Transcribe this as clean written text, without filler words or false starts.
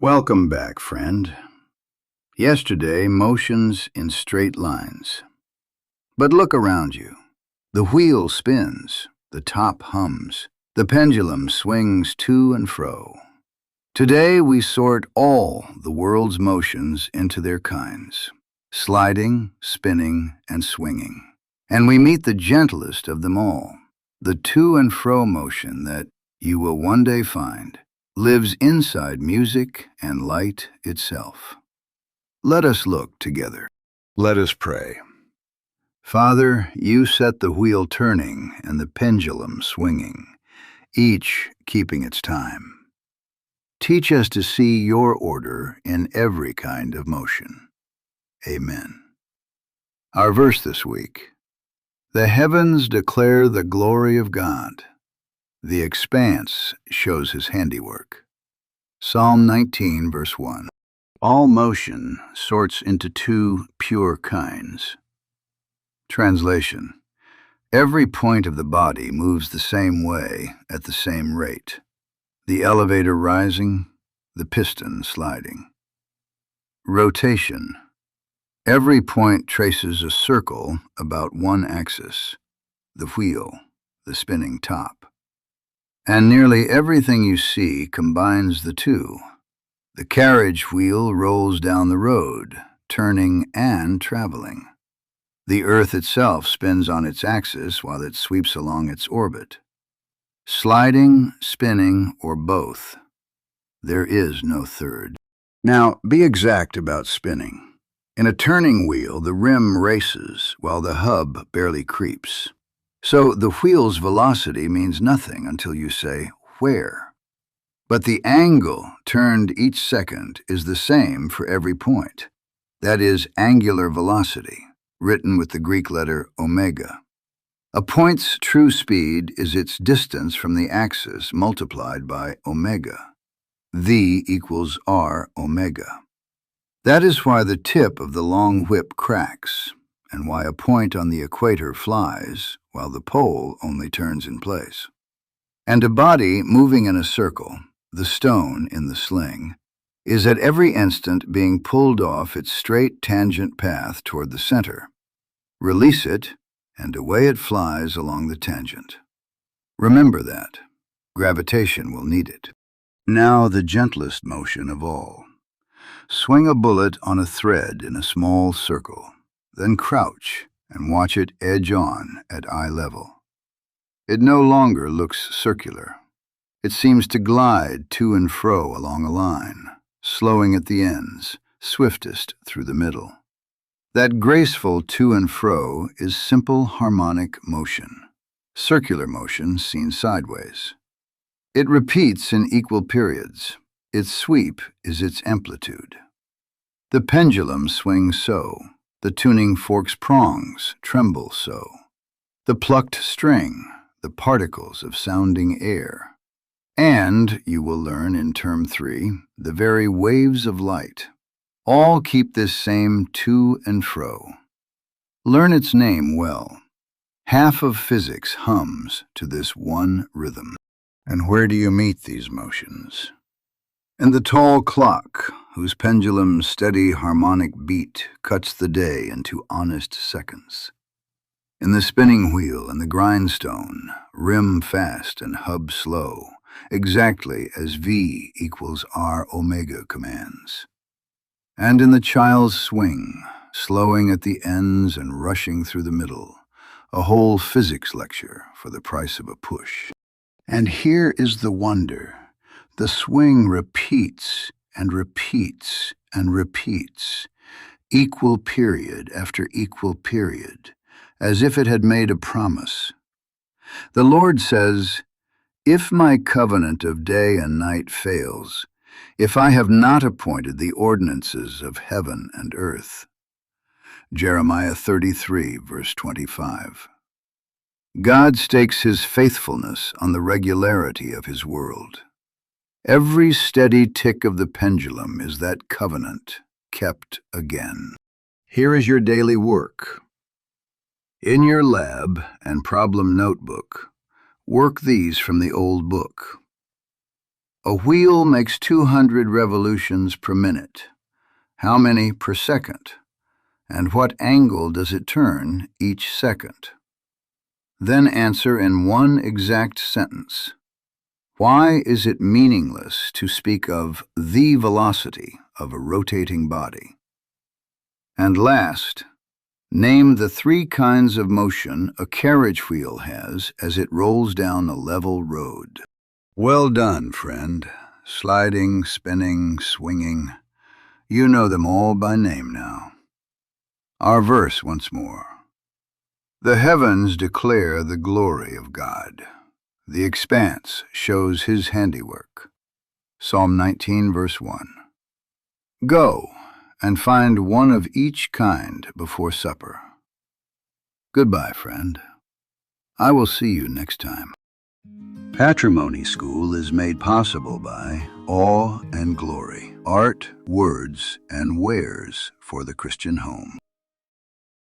Welcome back, friend. Yesterday, motions in straight lines. But look around you. The wheel spins, the top hums, the pendulum swings to and fro. Today, we sort all the world's motions into their kinds, sliding, spinning, and swinging. And we meet the gentlest of them all, the to and fro motion that, you will one day find, lives inside music and light itself. Let us look together. Let us pray. Father, you set the wheel turning and the pendulum swinging, each keeping its time. Teach us to see your order in every kind of motion. Amen. Our verse this week: the heavens declare the glory of God. The expanse shows his handiwork. Psalm 19, verse 1. All motion sorts into two pure kinds. Translation: every point of the body moves the same way at the same rate. The elevator rising, the piston sliding. Rotation: every point traces a circle about one axis, the wheel, the spinning top. And nearly everything you see combines the two. The carriage wheel rolls down the road, turning and traveling. The earth itself spins on its axis while it sweeps along its orbit. Sliding, spinning, or both. There is no third. Now, be exact about spinning. In a turning wheel, the rim races while the hub barely creeps. So the wheel's velocity means nothing until you say, where? But the angle turned each second is the same for every point. That is angular velocity, written with the Greek letter omega. A point's true speed is its distance from the axis multiplied by omega. V equals R omega. That is why the tip of the long whip cracks, and why a point on the equator flies, while the pole only turns in place. And a body moving in a circle, the stone in the sling, is at every instant being pulled off its straight tangent path toward the center. Release it, and away it flies along the tangent. Remember that. Gravitation will need it. Now the gentlest motion of all. Swing a bullet on a thread in a small circle, then crouch and watch it edge on at eye level. It no longer looks circular. It seems to glide to and fro along a line, slowing at the ends, swiftest through the middle. That graceful to and fro is simple harmonic motion, circular motion seen sideways. It repeats in equal periods. Its sweep is its amplitude. The pendulum swings so. The tuning fork's prongs tremble so. The plucked string, the particles of sounding air. And, you will learn in Term 3, the very waves of light. All keep this same to and fro. Learn its name well. Half of physics hums to this one rhythm. And where do you meet these motions? In the tall clock, whose pendulum's steady harmonic beat cuts the day into honest seconds. In the spinning wheel and the grindstone, rim fast and hub slow, exactly as V equals R omega commands. And in the child's swing, slowing at the ends and rushing through the middle, a whole physics lecture for the price of a push. And here is the wonder. The swing repeats and repeats and repeats, equal period after equal period, as if it had made a promise. The Lord says, "If my covenant of day and night fails, if I have not appointed the ordinances of heaven and earth." Jeremiah 33, verse 25. God stakes his faithfulness on the regularity of his world. Every steady tick of the pendulum is that covenant kept again. Here is your daily work. In your lab and problem notebook, work these from the old book. A wheel makes 200 revolutions per minute. How many per second? And what angle does it turn each second? Then answer in one exact sentence. Why is it meaningless to speak of the velocity of a rotating body? And last, name the 3 kinds of motion a carriage wheel has as it rolls down a level road. Well done, friend. Sliding, spinning, swinging. You know them all by name now. Our verse once more. The heavens declare the glory of God. The expanse shows his handiwork. Psalm 19, verse 1. Go and find one of each kind before supper. Goodbye, friend. I will see you next time. Patrimony School is made possible by Awe and Glory, art, words, and wares for the Christian home.